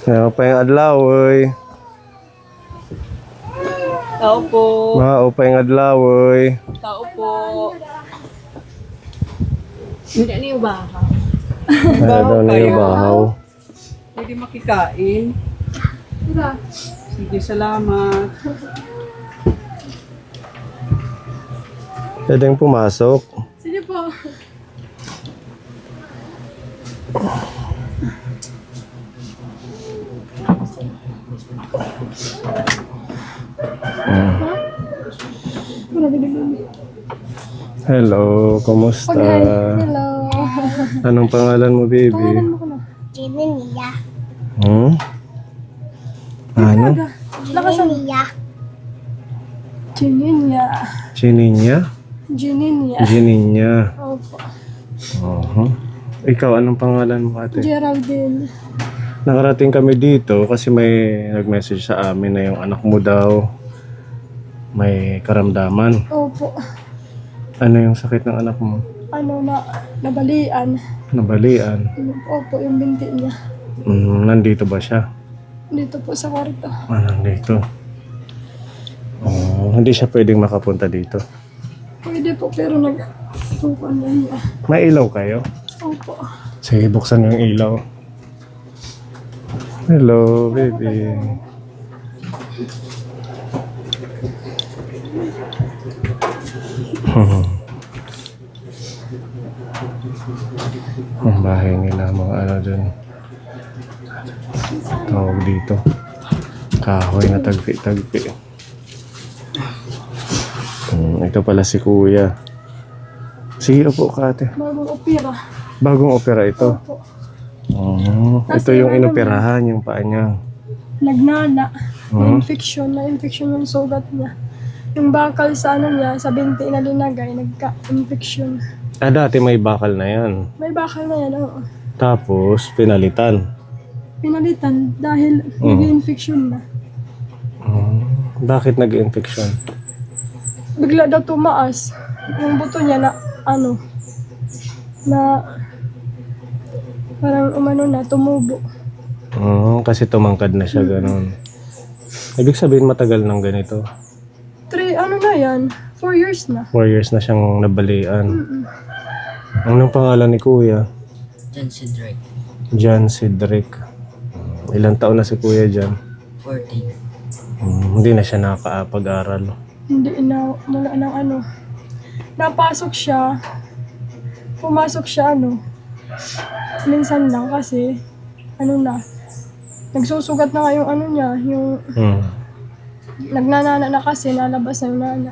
Ano pa yung adlaw, oy. Tao po. Mao pa yung adlaw, oy. Tao po. Hindi na yung baka. Ano daw na yung bahaw. Pwede makikain. Sige, salamat. Pwedeng pumasok. Sige po. Hello, kumusta? Hello. Anong pangalan mo, baby? Jininia. Hmm? Ano? Jininia. Chininya. Chininya? Jininya. Jininya. Opo. Ikaw, anong pangalan mo, ate? Geraldine. Nakarating kami dito kasi may nag-message sa amin na yung anak mo daw may karamdaman. Opo. Ano yung sakit ng anak mo? Ano na, nabalian. Nabalian. Opo, yung binti niya. Nandito ba siya? Dito po sa kwarto. Nandito. Hindi siya pwedeng makapunta dito. Pwede po, pero nag-tukan na niya. May ilaw kayo? Opo. Sige, buksan yung ilaw. Hello, baby. Ang bahay nila, mga ano dun. Tawag dito. Kahoy na tagpi-tagpi. Ito pala si kuya. Sige, upo ka, ate. Bagong opera. Bagong opera ito. Opo. Ito yung inoperahan, yung paa niya. Nagnana. Na-infection yung sugat niya. Yung bakal sa ano niya, sa binti na linagay, nagka-infection. Dati may bakal na yan. May bakal na yan, oo. Tapos, pinalitan. Pinalitan dahil nag-infection na. Bakit nag-infection? Bigla daw tumaas. Yung buto niya na, ano, na parang umano na, tumubo. Kasi tumangkad na siya, ganun. Ibig sabihin matagal ng ganito. 4 years na. 4 years na siyang nabalian. Anong pangalan ni kuya? John Cedric, John Cedric. Ilang taon na si kuya John? 14. Hindi na siya nakakapag-aral. Hindi na, mula ng ano. Napasok siya. Pumasok siya, ano. Minsan lang kasi, ano na. Nagsusugat na nga yung ano niya, yung nagnanana na kasi, nalabas na yung nana.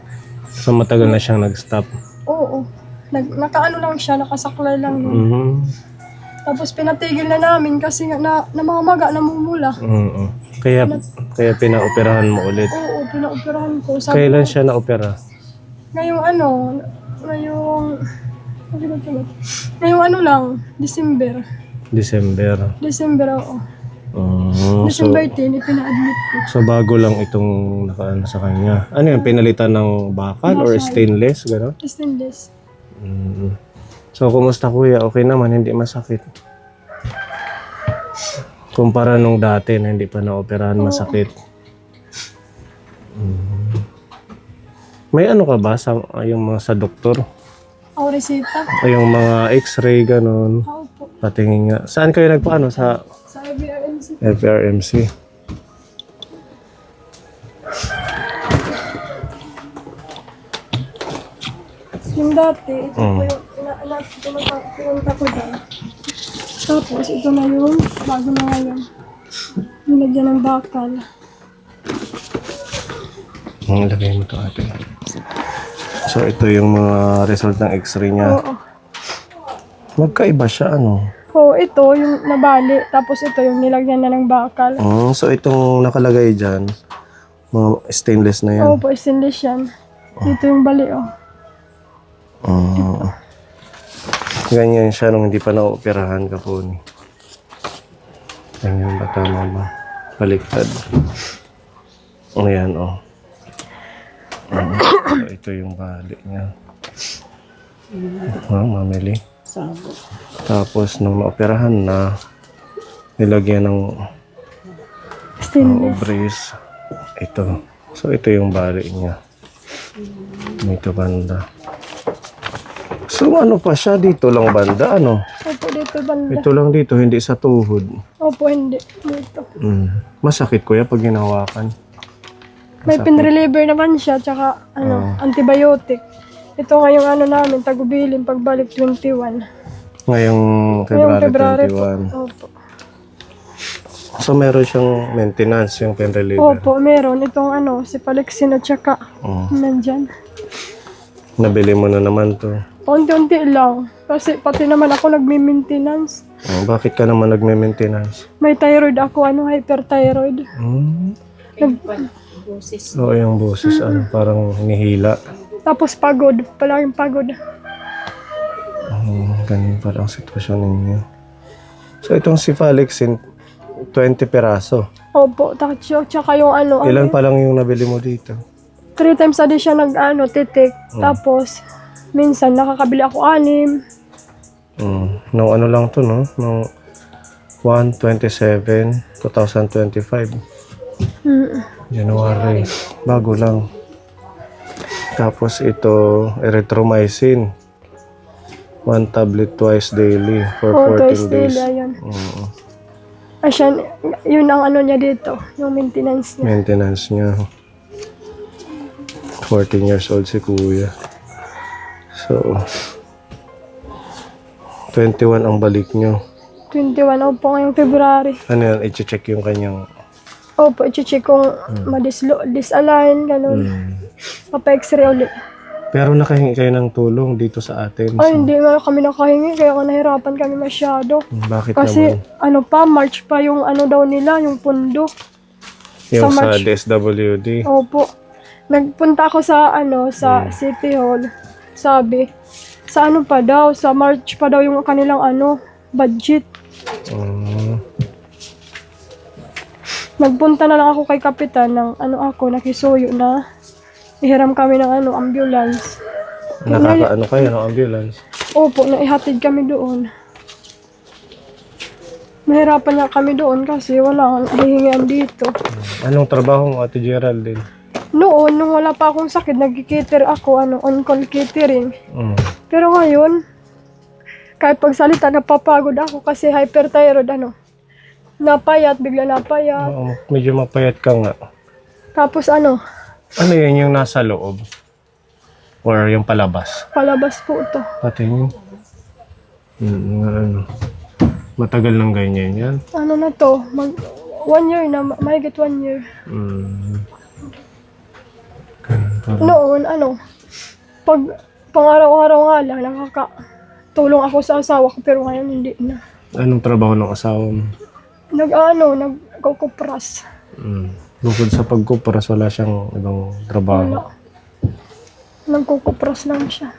So matagal na siyang nag-stop. Oo. Nakaano lang siya, nakasaklay lang yun. Tapos pinatigil na namin kasi nga namamaga, namumula. Kaya pinaoperahan mo ulit. Oo, pinaoperahan ko. Kailan siya na-opera? Ngayong ano lang, December. December, oo. December 10, ipina-admit ko. So bago lang itong nakaano sa kanya. Ano yan, pinalitan ng bakal or stainless, gano'n? Stainless. So kumusta kuya? Okay naman, hindi masakit. Kumpara nung dati na hindi pa na-operahan, masakit. May ano ka ba sa yung mga sa doktor? Resita. O yung mga x-ray gano'n? Oo po. Patingin nga. Saan kayo nagpaano? Sa Sa FBRMC. FRMC? Yung dati, ito po yung pinunta ko dyan. Tapos ito na yung bago na ngayon. Nilagyan ng bakal. Lagay mo to ate. So ito yung mga result ng x-ray niya. Oo. Magkaiba siya ano? Oo, ito yung nabali. Tapos ito yung nilagyan na ng bakal. So itong nakalagay dyan, mga stainless na yan. Oo po, stainless yan. Ito yung bali, oh. Ganyan siya nung hindi pa na-operahan ka po ni. Ganyan ba? Tama ba? Baliktad. Ayan, oh. So, ito yung bali niya. Mamili. Tapos nung na-operahan na, nilagyan ng Stainless. brace. Ito. So, ito yung bali niya. Dito banda. So, ano pa siya? Dito lang banda, ano? Opo, dito banda. Ito lang dito, hindi sa tuhod. Opo, hindi. Dito. Masakit kuya pag hinawakan. May pain reliever naman siya, tsaka antibiotic. Ito nga yung ano namin, tagubilin pagbalik 21. Ngayong Ngayong February po. 21. Opo. So, meron siyang maintenance, yung pain reliever. Opo, meron. Itong si Palexin at tsaka nandyan. Nabili mo na naman to. Unti-unti lang. Kasi pati naman ako nagmi-maintenance. Bakit ka naman nagme-maintenance? May thyroid ako, hyperthyroid. Oo, yung boses, parang hinihila. Tapos pagod, palaging pagod. Ganun parang sitwasyon ninyo. So, itong si Falexin, 20 peraso. Opo, tsaka yung Ilan pa lang yung nabili mo dito? 3 times a day siya titik. Tapos, minsan nakakabili ako 6. No, ano lang to, no? No, 1/27, 2025. January. Bago lang. Tapos ito, erythromycin. 1 tablet twice daily for 14 days. Ayun. Siya, yun ang niya dito, yung maintenance niya. Maintenance niya. 14 years old si kuya. So, 21 ang balik nyo. 21, opo, ngayong February. Ano yan? I-check yung kanyang... Opo, i-check kung disalign, ganun. Papa-x-ray ulit. Pero nakahingi kayo ng tulong dito sa atin. Ay, hindi nga kami nakahingi, kaya nahirapan kami masyado. Bakit Kasi, naman? March pa yung daw nila, yung pundo. Yung sa March. DSWD. Opo. Nagpunta ako sa City Hall. Sabi, sa pa daw, sa March pa daw yung kanilang budget. Nagpunta na lang ako kay Kapitan ng nakisuyo na ihiram kami ng ambulance. Nakakaano kayo ng ambulance? Opo, naihatid kami doon. Nahirapan niya kami doon kasi wala akong hihingian dito. Anong trabaho mo, Ate Geraldine? Noon, nung wala pa akong sakit, nag-cater ako, on-call catering. Pero ngayon, kahit pagsalita, napapagod ako kasi hyperthyroid, napayat, bigla napayat. Oo, medyo mapayat ka nga. Tapos Ano yun yung nasa loob? Or yung palabas? palabas po to. Patingin. Matagal nang ganyan yan. Na to, 1 year na, mahigit 1 year. Noon, pag pang-araw-araw nga lang, nakakatulong ako sa asawa ko, pero ngayon hindi na. Anong trabaho ng asawa mo? Nagkukupras. Bukod sa pagkupras, wala siyang ibang trabaho. Nagkukupras lang siya.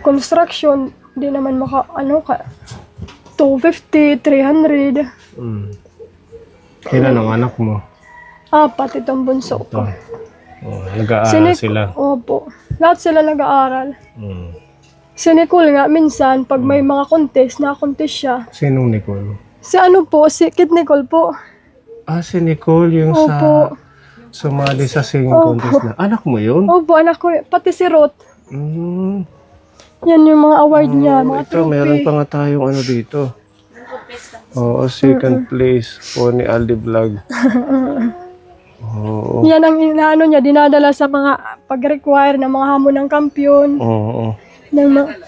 Construction, di naman 250, 300. Kailan ang anak mo? 4, itong bunso ko. Nag-aaral sila. Opo. Lahat sila nag-aaral. Si Nicole nga, minsan, pag may mga contest, nakakontest siya. Sinong Nicole? Si Kit Nicole po. Si Nicole, yung Opo. sumali sa singing contest na. Anak mo yun? Opo, anak ko. Pati si Ruth. Yan yung mga award niya, mga Ito, meron pa nga tayong dito. Oo, second place po ni Aldi Vlog. Oo. Yan ang niya, dinadala sa mga pag-require ng mga hamon ng kampiyon. Oo. Ng mga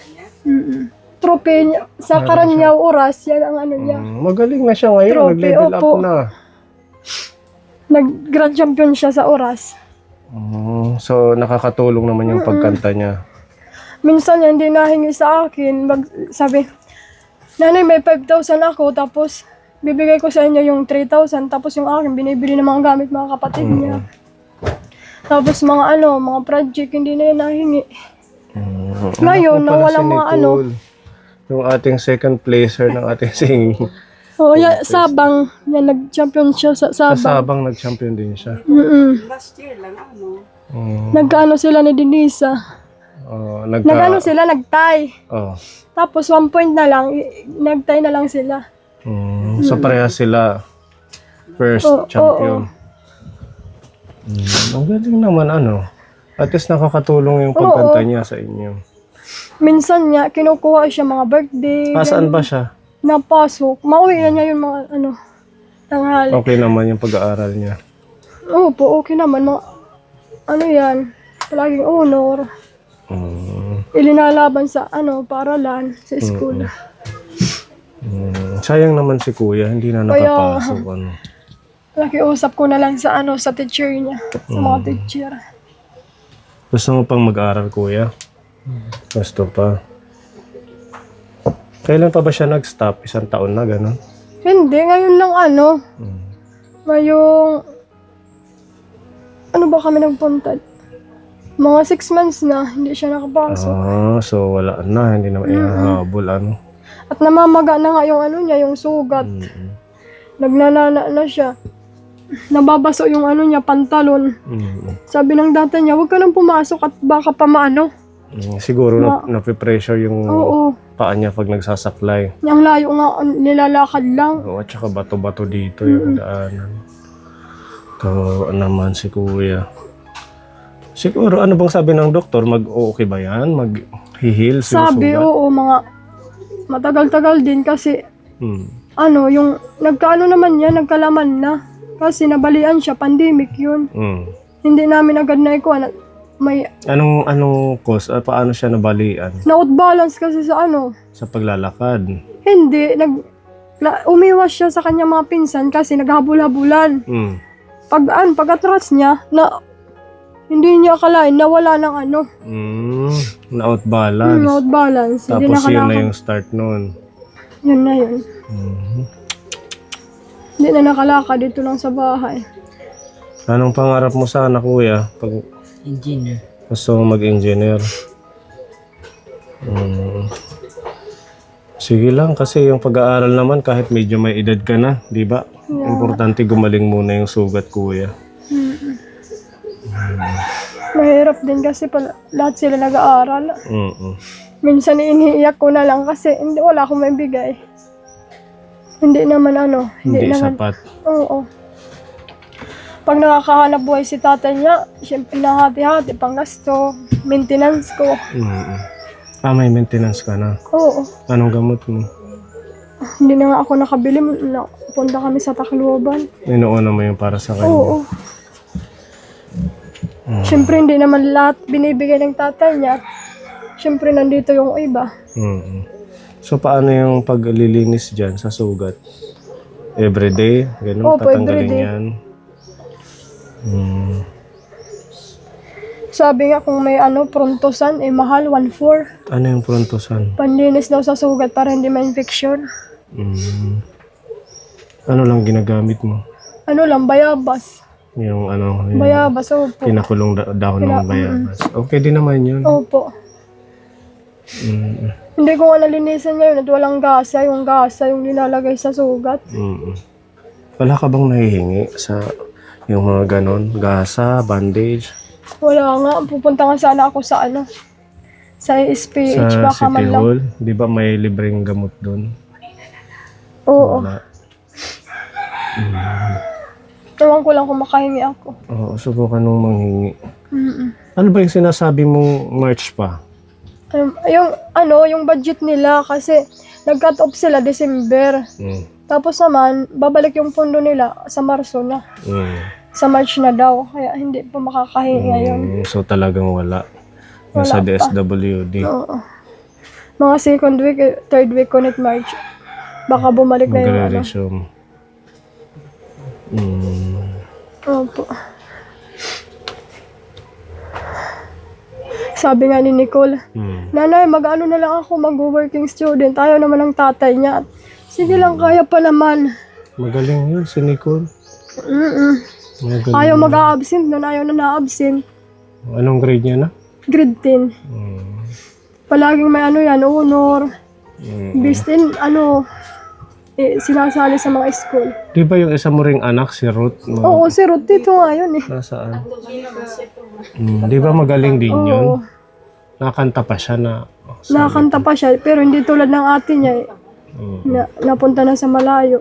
trophy niya. Sa Karanyaw Oras, yan ang niya. Magaling na siya ngayon. Trophy, Nag-level up opo. na. Nag-grand champion siya sa Oras. So, nakakatulong naman yung pagkanta niya. Minsan yan, hindi nahingi sa akin. Sabi, nanay, may 5,000 ako, tapos bibigay ko sa inyo yung 3,000, tapos yung akin, binibili ng mga gamit mga kapatid niya. Tapos mga mga project, hindi na yan nahingi. Ngayon, Ako pala walang si mga Nicole, yung ating second placer ng ating singing. Sabang, yan, nag-champion siya sa Sa Sabang. Sabang, nag-champion din siya. Last year lang, Sila ni Denisa. Sila, nag-tie. Tapos 1 point na lang, nag-tie na lang sila. So, parehas sila. First champion. Ang galing naman ano. At least nakakatulong yung pagkanta niya sa inyo. Minsan niya, kinukuha siya mga birthday. Saan ba siya? Napasok. Mauwi na niya yung mga tanghali. Okay naman yung pag-aaral niya. Opo, okay naman. Ano yan, palaging honor. Ilinalaban sa paaralan, sa school. Sayang naman si kuya, hindi na nakapasok. Nakiusap ko na lang sa sa teacher niya, sa mga teacher. Gusto mo pang mag-aaral kuya? Gusto pa. Kailan pa ba siya nag-stop? 1 taon na gano'n? Hindi, ngayon lang ngayong ba kami nagpunta? Mga 6 months na, hindi siya nakapasok. So wala na, hindi na ihahabol At namamaga na nga yung niya, yung sugat. Nagnanana na siya. Nababaso yung niya, pantalon. Sabi ng data niya, huwag ka nang pumasok at baka pa Siguro napipressure yung Oo. paa niya pag nagsasaklay. Yung layo nga, nilalakad lang. Oo, at saka bato-bato dito yung daanan. Kawawa naman si kuya. Siguro, ano bang sabi ng doktor? Mag-okay ba yan? Mag-heal? Sabi, oo, mga matagal-tagal din kasi yung naman yan, nagkalaman na. Kasi nabalian siya, pandemic yun. Hindi namin agad na ikuha. May Anong cause? Paano siya nabalian? na-outbalance kasi sa Sa paglalakad? Hindi, umiwas siya sa kanyang mga pinsan kasi naghabol-habulan. Pag-atras niya, hindi niya akalain na wala ng Na-outbalance. na-outbalance. Hindi Tapos yun na nakalakad. yung start nun. Yun na yun. Hindi na nakalakad dito lang sa bahay. Anong pangarap mo sana kuya? Pag Engineer. gusto mo mag-engineer? Sige lang kasi yung pag-aaral naman kahit medyo may edad ka na, di ba? Importante gumaling muna yung sugat kuya. Mahirap din kasi lahat sila nag-aaral. Minsan iniiyak ko na lang kasi wala akong maibigay. Hindi naman Hindi naman. sapat. Oo. Pag nakakahanap buhay si tatay niya, siyempre nahati-hati, panggasto, maintenance ko. May maintenance ka na. Oo. Anong gamot mo? Hindi na nga ako nakabili. Punta kami sa Tacloban. Inuuna mo yung para sa kanya. Oo. Siyempre hindi naman lahat binibigay ng tatay niya. Siyempre nandito yung iba. So paano yung paglilinis dyan sa sugat? Everyday? Ganun? Opo, Tatanggalin everyday. yan? Sabi nga kung may prontosan, mahal, 1,400. Ano yung prontosan? Panlinis daw sa sugat para hindi ma-infection. Ano lang ginagamit mo? Bayabas. Yung Bayabas, opo. pinakulong dahon ng bayabas. Okay din naman yun. Opo. Hindi ko nga nalinisan ngayon at walang gasa. Yung gasa yung nilalagay sa sugat. Wala ka bang nahihingi sa yung mga ganon? Gasa, bandage? Wala nga. Pupunta nga sana ako sa sa SPH. Sa Baka man City lang. Hall? Di ba may libreng gamot doon? Oo. Wala. Ewan ko lang kung makahingi ako. Oo, subukan nung manghingi. Ano ba yung sinasabi mong March pa? Yung budget nila kasi nag-cut off sila December. Tapos naman, babalik yung pondo nila sa Marso na. Sa March na daw. Kaya hindi pa makakahingi ngayon. So talagang wala. Yung Wala sa pa. DSWD. Oo. Mga second week, third week ulit March. Baka bumalik na yung Magre-resume. Opo. Sabi nga ni Nicole, Nanay, mag-ano na lang ako, mag-working student. Ayaw naman ng tatay niya. Sige lang, kaya pa naman. Magaling yun si Nicole. Magaling. Ayaw mag-a-absent, ayaw na na-absent. Anong grade niya na? Grade 10. Palaging may honor. Bistin, sinasali sa mga school. Di ba yung isa mo ring anak, si Ruth? Oo, si Ruth dito nga yun eh. Nasaan? Di ba magaling din yun? Oo. Nakanta pa siya na... Nakakanta pa siya, pero hindi tulad ng ate niya eh. Napunta na sa malayo.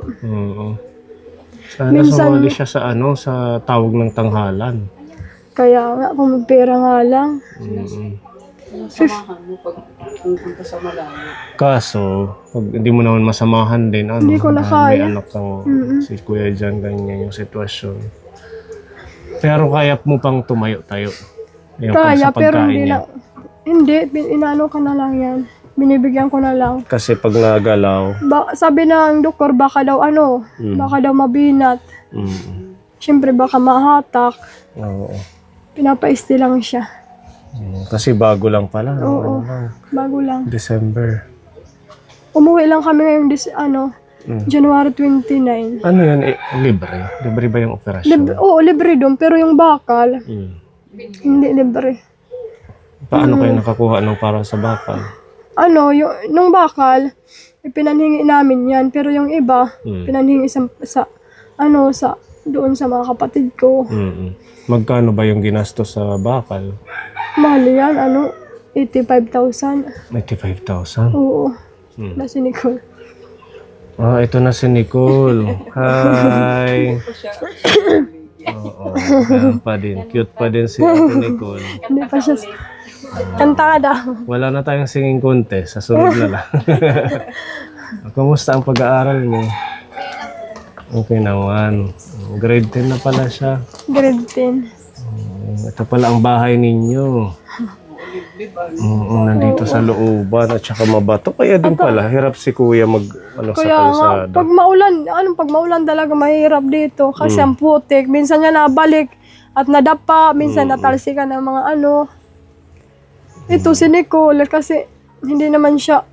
Sana Minsan- sumali siya sa sa tawag ng tanghalan. Kaya nga, kung may pera nga lang. Samahan mo pag pupunta sa malayo. Kaso, pag hindi mo naman masamahan din, Hindi ko na dahil may kaya. anak kang si Kuya Jan, ganyan yung sitwasyon. Pero kaya mo pang tumayo-tayo. Yung Kaya, sa pero pagkain hindi niya. na. Hindi, inaano ka na lang yan. Binibigyan ko na lang. Kasi pag nagalaw, Sabi ng doktor, baka daw baka daw mabinat. Siyempre, baka mahatak. oo. Pinapaisti lang siya. Kasi bago lang pala. Oo. Bago lang. December. Umuwi lang kami ngayong January 29. Ano yan? Libre? Libre ba yung operasyon? Oo, libre doon. Pero yung bakal, Mm. hindi libre. Paano kayo nakakuha ng para sa bakal? Nung bakal, pinanhingi namin yan. Pero yung iba, pinanhingi doon sa mga kapatid ko. Magkano ba yung ginastos sa bakal? Mahal yan, 85,000. 95,000. Oo. Na si Nicole. Ah, ito na si Nicole. Hi. Oo, ganun pa din. Cute pa din si Ate Nicole. Hindi pa siya kantada. Wala na tayong singing contest. Sa sunod na lang. Kumusta ang pag-aaral mo? Okay naman. Grade 10 na pala siya. Grade 10. Ito pala ang bahay ninyo. Nandito sa looban at saka mabato. Kaya din pala, hirap si kuya sa Kaya nga, kalsada. pag maulan talaga mahirap dito. Kasi ang putik. Minsan nga nabalik at nadapa. Minsan natalsikan ng mga Ito si Nicole kasi hindi naman siya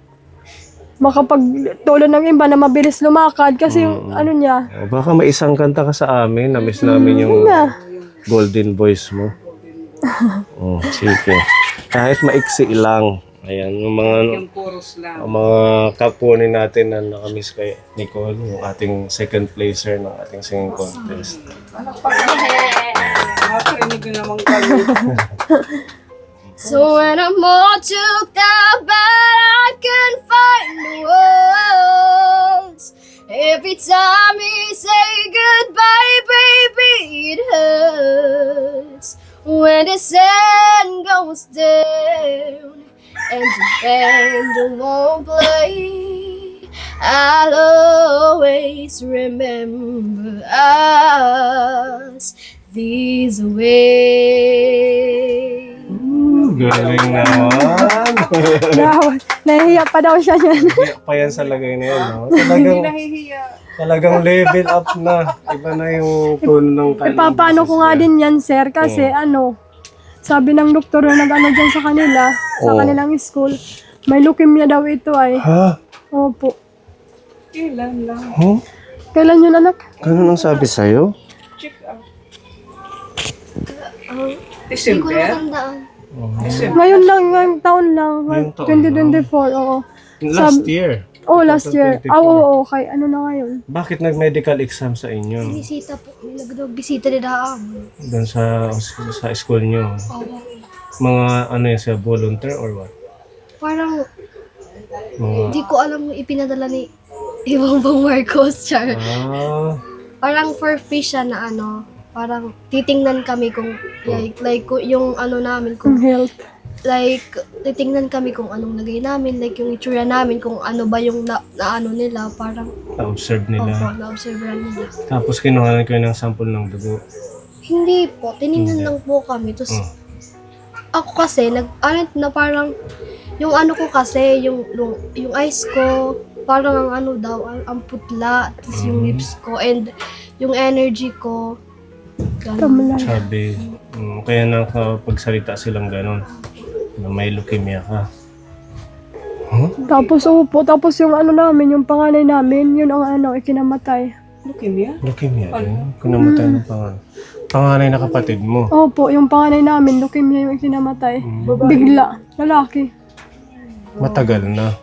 makapagtulad ng iba na mabilis lumakad kasi yung niya. Baka may isang kanta ka sa amin. Namiss namin yung golden voice mo. Sige. Kahit maiksi lang. Ayan, yung Yung chorus lang. mga kapunin natin na nakamiss kay Nicole, yung ating second placer ng ating singing contest. Nakakarinig ko naman kayo. So when I'm all took out, but I can't find the words. Every time we say goodbye, baby, it hurts. When the sun goes down and the band won't play, I'll always remember us this way. Galing naman! Nahihiya pa daw siya niyan. Pa yan sa lagay na yan, no? Talagang level up na. Iba na yung tone ng kanyang Papaano ko nga din yan, sir, kasi sabi ng doktor na dyan sa kanila, sa kanilang school, may leukemia daw ito ay. Ha? Opo. Kailan lang. Huh? Kailan yun, anak? Ganun ang sabi sa'yo? Check out. Hindi ko December? natandaan. Ngayon lang, ngayong taon lang. Ngayong taon 2024, oo. Last year. Last year. 2024. Oo, okay. Ano na ngayon? Bakit nag-medical exam sa inyo? Bisita po. May nagdaw-bisita din ako. Doon sa school nyo? Mga yun siya, volunteer or what? Parang, Mga, hindi ko alam yung ipinadala ni Ibang Marcos, char. Parang for fish siya na parang titingnan kami kung, like yung namin, Yung kung, health. like, titingnan kami kung anong lagay namin, like yung itsura namin, kung ano ba yung na nila, parang, na-observe nila. na-observeran nila. Tapos kinuha kayo ng sample ng dugo. Hindi po, tinignan lang po kami. Tapos, ako kasi, na parang, yung ko kasi, yung eyes ko, parang ang ang putla, tapos yung lips ko, and yung energy ko, ganun. Sabi, kaya nakapagsalita silang ganon. Na may leukemia ka. Tapos yung namin, yung panganay namin, yun ang ikinamatay. Leukemia? Leukemia din? Kunamatay ng panganay na kapatid mo. Opo, yung panganay namin, leukemia yung ikinamatay. Bigla, lalaki. Matagal na.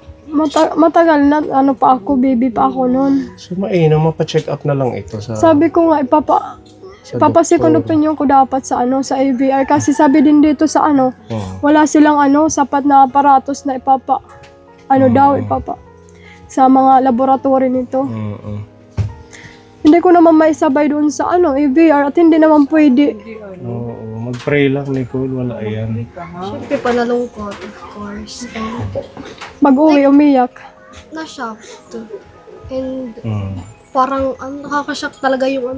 Matagal na, pa ako, baby pa ako noon. So mainam, mapacheck up na lang ito sa Sabi ko nga, papasecond opinion ko dapat sa sa AVR kasi sabi din dito sa wala silang sapat na aparatos na ipapa sa mga laboratory nito. Hindi ko naman maisabay doon sa EVR at hindi naman pwede. Oo, mag-pray lang, Nicole. Wala yan. Siyempre panalungkot, of course. And Mag-uwi, umiyak. na-shocked. And Mm. parang nakaka-shock talaga yung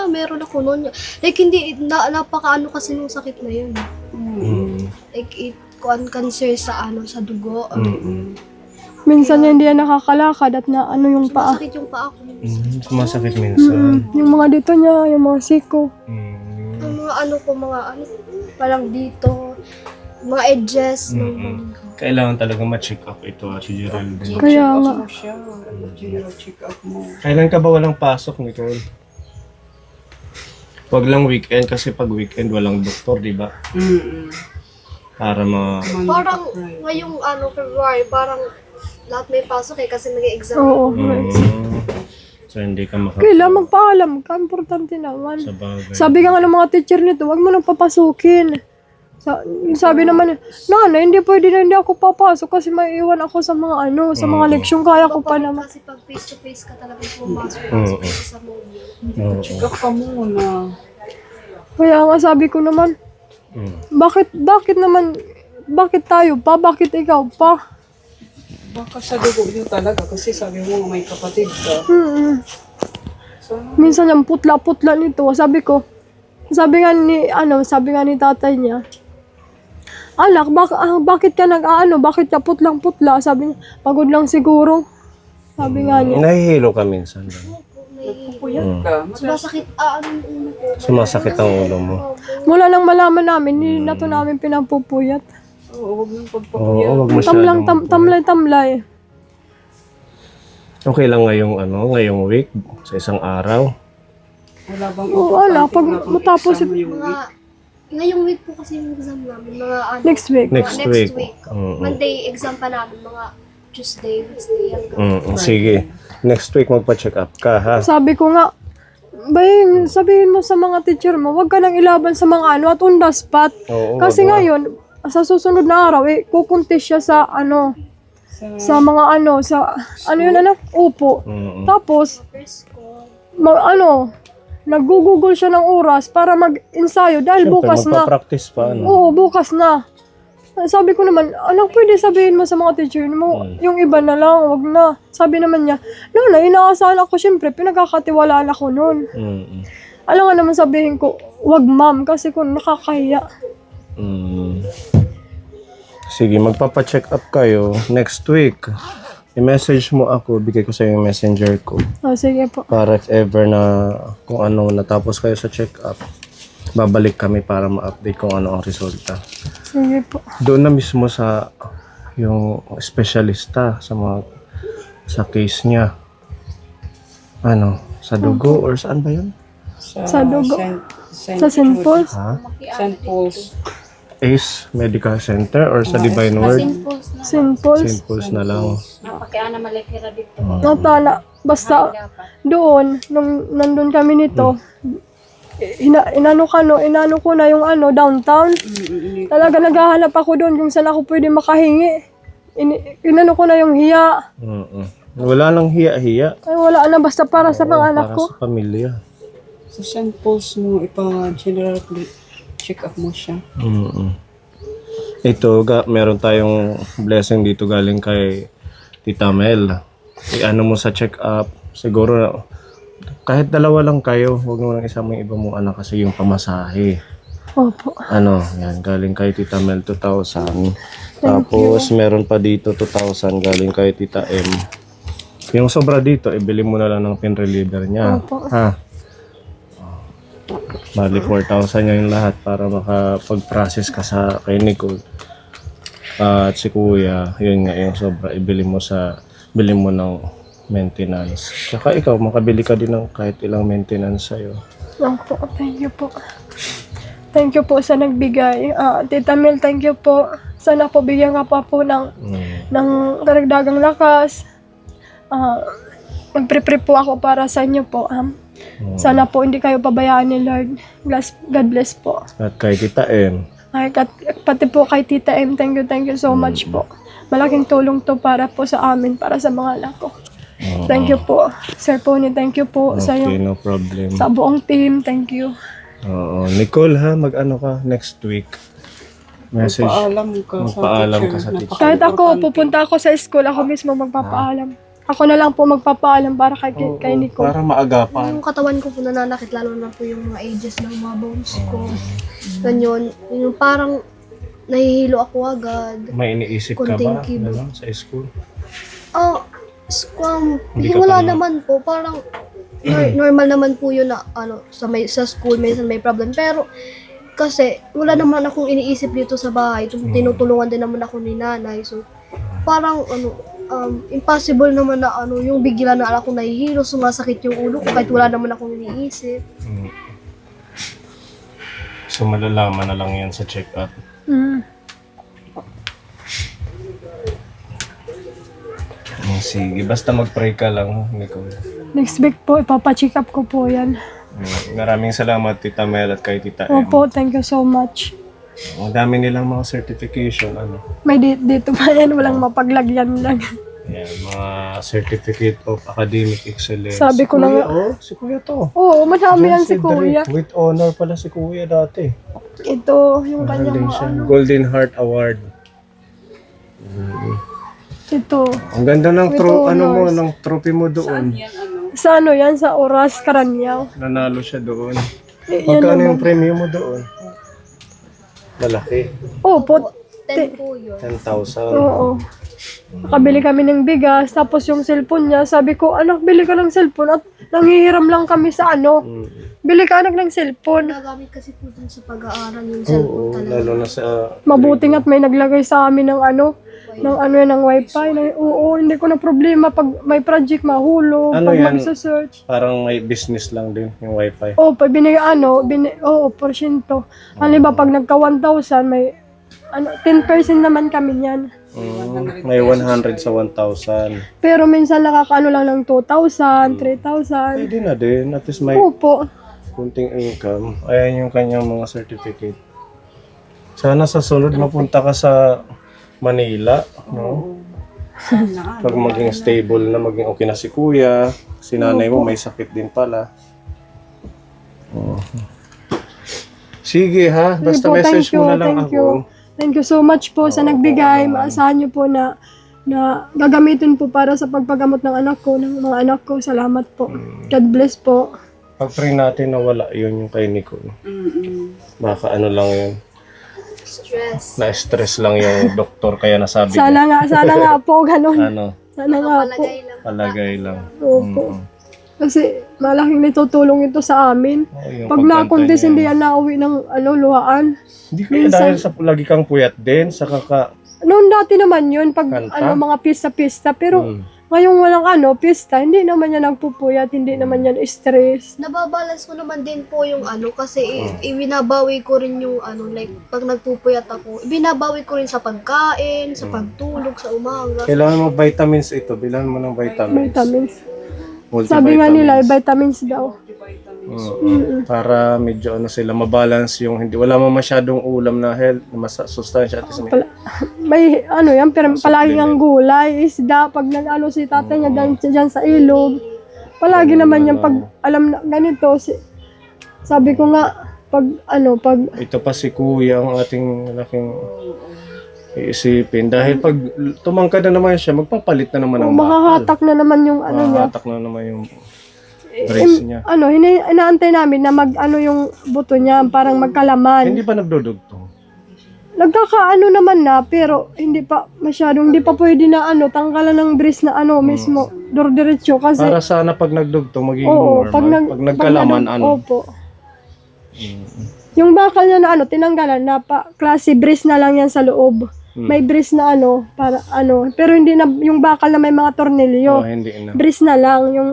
meron ako noon. Like hindi, napaka kasi nung sakit na yun. Mm. Like it cancer sa sa dugo. Minsan hindi yan nakakalakad at yung paa. Sumasakit yung paa ko. Sumasakit minsan. Yung mga dito niya, yung mga siko. Mm. Yung mga parang dito, mga edges. Kailangan talaga ma-check up ito, si Geraldine. Kaya nga. Mo siya. General check up mo. Kailan ka ba walang pasok, Nicole? Wag lang weekend kasi pag weekend walang doktor, di ba? Para Parang ngayong February, parang lahat may pasok kasi mag-exam. Oo. So hindi ka Kailangan magpaalam ka, importante naman. sa bagay. Sabi ka nga ng mga teacher nito, wag mo nang papasukin. Sabi naman, Nana, hindi pwede na hindi ako papasok kasi may iwan ako sa mga sa mga leksyon, kaya ko pa naman. Kasi pag face-to-face ka talaga pumasok sa movie. Oo. Check up ka muna. Kaya nga sabi ko naman, bakit tayo pa? Bakit ikaw pa? Baka sa dugo niyo talaga kasi sabi mo nga may kapatid ka. Sana Minsan yung putla-putla nito, sabi nga ni tatay niya, anak, bakit ka bakit ka putlang-putla? Sabi niya, pagod lang siguro. Sabi nga niya. Nahihilo ka minsan. puyat ka. Sumasakit, yung ulo ko. Sumasakit ang ulo mo. Mula nang malaman namin, hindi na to namin pinapupuyat. Oo, huwag nang Oo, pagpapuyat. wag masyadong. Tamlay-tamlay. Okay lang ngayong week, sa isang araw. Wala bang Oo, wala. importante Pag wala bang matapos exam ngayong week? Ngayong week po kasi yung exam namin, mga Next week. Next week. Monday exam pa namin, mga Tuesday, Wednesday. Sige. Next week magpa-check up ka, ha? Sabi ko nga, Baying, sabihin mo sa mga teacher mo, huwag ka nang ilaban sa mga at on the spot. Oo, Kasi wag na. ngayon, sa susunod na araw, kukuntis siya sa sa mga upo. Tapos, First ko, nag-google siya ng oras para mag-ensayo dahil Siyempre, bukas na. magpa-practice pa, Oo, bukas na. Sabi ko naman, pwede sabihin mo sa mga teacher mo, yung iba na lang, wag na. Sabi naman niya, inaasahan ako, syempre, pinagkakatiwalaan ako noon. Alam nga naman sabihin ko, wag ma'am, kasi kung nakakahiya. Sige, magpapa-check up kayo next week. I-message mo ako, bigay ko sa yung messenger ko. Sige po. Para if ever na kung natapos kayo sa check up, babalik kami para ma-update kung ano ang resulta. Sige po. Doon na mismo sa yung specialista sa case niya. Sa dugo or saan ba yun? Sa dugo. Sa St. Paul's. Ha? St. Paul's. Ace Medical Center or sa Divine Word? St. Paul's. St. Paul's na lang. Napakiana malekira dito. Natala. Basta doon, nung nandun kami nito, inano ko na yung downtown. Talaga naghahanap ako doon kung saan ako pwede makahingi. Inano ko na yung hiya. Wala nang hiya-hiya. Ay wala na, basta para sa mga anak ko. Para sa pamilya. Sa St. Paul's mo, ipa-general check up mo siya. Ito, meron tayong blessing dito galing kay Tita Mel. I-ano mo sa check up. Siguro, kahit dalawa lang kayo, huwag mo nang isama yung iba mong anak kasi yung pamasahe. Opo. Yan, galing kay Tita Mel 2,000. Tapos, meron pa dito 2,000 galing kay Tita M. Yung sobra dito, ibili mo na lang ng pain reliever niya. Opo. Ha? Bali 4,000 niya yung lahat para makapag-process ka sa kay Nicole. At si Kuya, yun nga yung sobra, bili mo ng maintenance. Tsaka ikaw, makabili ka din ng kahit ilang maintenance sa'yo. Opo, thank you po. Thank you po sa nagbigay. Tita Mel, thank you po. Sana po bigyan ka pa po ng karagdagang lakas. Magpre-pray po ako para sa inyo po. Sana po hindi kayo pabayaan ni Lord. God bless po. At kay Tita M. Pati po kay Tita M, thank you so much po. Malaking tulong to para po sa amin, para sa mga anak ko. Thank you po. Sir Pony, thank you po sa Okay, yung no problem. sa buong team. Thank you. Oo. Nicole ha, mag-ano ka next week. Message. Magpaalam ka sa teacher. Kahit ako, pupunta ako sa school, ako mismo magpapaalam. Ako na lang po magpapaalam para kay Nico. Para maagapan. Yung katawan ko po nananakit, lalo na po yung mga ages ng mga bones ko. Ganyan. Yung parang nahihilo ako agad. May iniisip ka Konting ba kibo. ano, sa school? Hindi ka Wala pa naman po. Parang normal naman po yun na sa school, minsan may problem. Pero kasi wala naman akong iniisip dito sa bahay. Tinutulungan din naman ako ni nanay. So parang impossible naman na yung bigla na ako nahihilo, sumasakit yung ulo ko kahit wala naman akong iniisip. So malalaman na lang yan sa check-up. Sige, basta mag-pray ka lang, Nicole. Next week po, ipapacheck up ko po yan. Maraming salamat, Tita Mel at kay Tita Em. Opo, thank you so much. Ang dami nilang mga certification, May dito pa yan, walang mapaglagyan lang. Yan, mga certificate of academic excellence. Sabi ko na nga. Si Kuya to. Oo, madami yan si John Kuya. Cedric. With honor pala si Kuya dati. Ito, yung kanyang mga Golden Heart Award. Ito. Ang ganda ng With honors. ng trophy mo doon. Sa yan, sa Oras, Karanyaw. Nanalo siya doon. Yan Magkano naman. yung premium mo doon? Malaki. Opo, 10 po yun. 10,000. oo. Nakabili kami ng bigas, tapos yung cellphone niya, sabi ko, anak, bili ka ng cellphone at nangihiram lang kami sa bili ka anak ng cellphone. Nagamit kasi po dun sa pag-aaral yung Oo, cellphone talaga. lalo na sa... Mabuti nga't may naglagay sa amin ng ng wifi. Oo, hindi ko na problema pag may project mahulog, Ano pag yan? magsa-search. Parang may business lang din yung wifi. Oo, pag porsyento. Halimbawa, pag nagka 1,000, may 10% naman kami niyan. May 100 sa 1,000. Pero minsan nakakaano lang ng 2,000, 3,000. Pwede na din. At least may Opo. kunting income. Ayan yung kanyang mga certificate. Sana sa sunod mapunta ka sa Manila, no? Pag maging stable na, maging okay na si Kuya, si nanay mo may sakit din pala. Oo. Sige ha, basta po, message thank you, mo na lang thank ako. you. Thank you so much po sa nagbigay. Maasahan niyo po na gagamitin po para sa pagpagamot ng anak ko, ng mga anak ko. Salamat po. God bless po. Pag-pray natin na wala yun yung kay Nicole. Baka ano lang yun. Stress. Na-stress lang yung doktor kaya nasabi niya. Sana nga po, ganun. Ano, Sana nga po. Palagay lang. palagay lang. Opo. Kasi malaking natutulong ito sa amin. Oo, yung Pag pagkanta nakuntis, niya. hindi yan nauwi ng luhaan. Hindi kaya dahil sa lagi kang puyat din, sa Noon dati naman yun, pag Kanta? mga pista-pista. Pero ngayong walang pista, hindi naman yan nagpupuyat, hindi naman yan stress. Nababalance ko naman din po yung kasi ibinabawi ko rin yung like pag nagpupuyat ako, ibinabawi ko rin sa pagkain, sa pagtulog, sa umaga. Kailangan mo vitamins ito. Bilan mo ng vitamins. Vitamins. Sabi nga nila, vitamins daw. Para medyo sila mabalance yung hindi wala mo masyadong ulam na health, sustansya at least May yan, pero palagi ang gulay, isda, pag si tatay niya dyan sa ilog. Palagi naman yung pag alam na ganito, sabi ko nga, pag ito pa si Kuya ang ating laking iisipin. Dahil pag tumangkad na naman siya, magpapalit na naman ng bakal. makahatak na naman yung niya. Mahahatak na naman yung brace niya. Inaantay namin na yung buto niya, parang magkalaman. Hindi pa nagdudugtong. Nagkakaano naman na, pero hindi pa pwede na tanggalan ng brace na mismo, diretso kasi. Para sana pag nagdugtong, magiging Oo, normal. Pag nagkalaman, Opo. Yung bakal niya na tinanggalan na klase brace na lang yan sa loob. May brace na para pero hindi na yung bakal na may mga tornilyo. hindi na. Brace na lang yung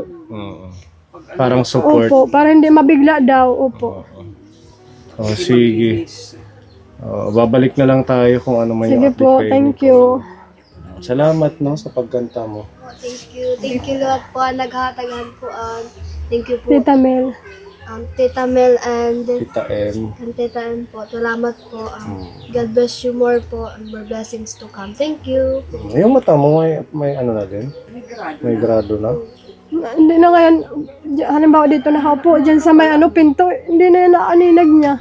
Parang support. opo, para hindi mabigla daw. Opo. Sige. Babalik na lang tayo kung ano man Sige yung po, update kay thank Nicole. you. Salamat sa pagkanta mo. Thank you. Thank you lahat po naghatagahan po. Thank you po. Tita Mel. Tita Mel and Tita M. Tita M po. Salamat po. God bless you more po and more blessings to come. Thank you. Yung mata mo, may ano na din? May grado na? Hindi na ngayon, halimbawa dito nakaupo, dyan sa may pinto, hindi na yan naaninag niya.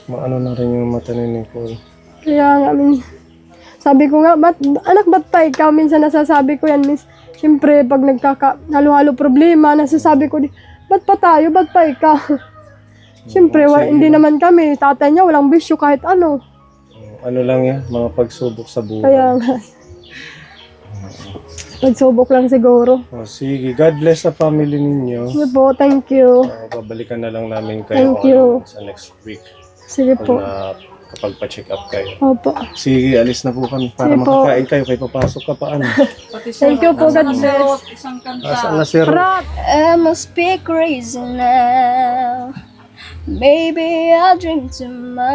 Maano na rin yung mata ni Nicole. Kaya nga, sabi ko nga, anak, ba't pa ikaw? Minsan nasasabi ko yan, miss. Siyempre, pag halo-halo problema, nasasabi ko, ba't pa tayo? Ba't pa ikaw? Siyempre, hindi naman kami. Tatay niya, walang bisyo kahit ano. Ano lang yan, mga pagsubok sa buhay. Kaya nga. Pagsubok lang siguro. Oh, sige, God bless sa family ninyo. Sige po, thank you. Babalikan na lang namin kayo Thank you. sa next week. Sige po. Kapag pa-check up kayo. Opo. Sige, alis na po kami para Sige po. makakain kayo. Kayo papasok ka pa ano. Pati siya, Thank you po, God bless. isang kanta. Asan na si Ro? I must be crazy now. Maybe I drink too much,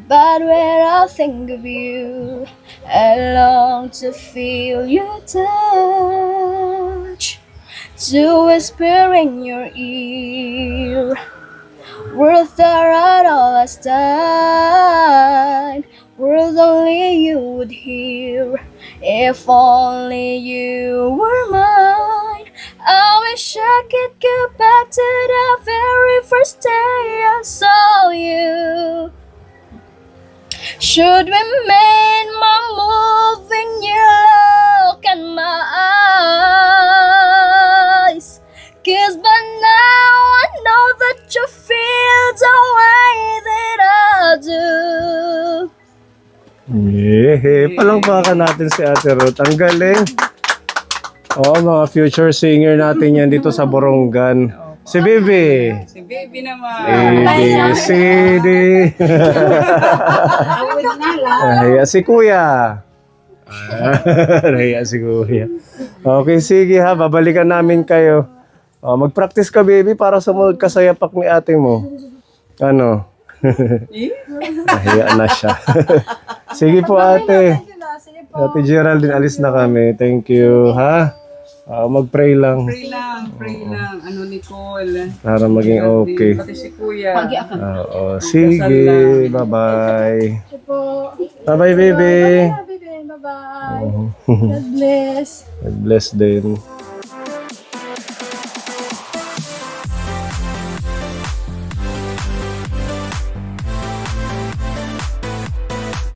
but when I think of you, I long to feel your touch, to whisper in your ear, words that are all last time, words only you would hear, if only you were mine. I wish I could go back to the very first day I saw you. Should we make my move in your look in my eyes? 'Cause by now I know that you feel the way that I do. Yeah, palangpakan natin si Ate Ruth. Ang galing. Oo, mga future singer natin yan dito sa Borongan. Si Bibi. Si baby naman. A, B, C, D. Nahiya si Kuya. Nahiya si Kuya. Okay, sige ha. Babalikan namin kayo. Mag-practice ka, baby, para sumunod ka sa yapak ni ate mo. Ano? Nahiya na siya. Sige po, ate. Ate Geraldine, alis na kami. Thank you, ha? Mag-pray lang. Pray lang. Ano, Nicole? Para maging okay. Pati si Kuya. Oo. Sige. Bye-bye. Bye-bye, baby. Bye-bye. God bless. God bless din.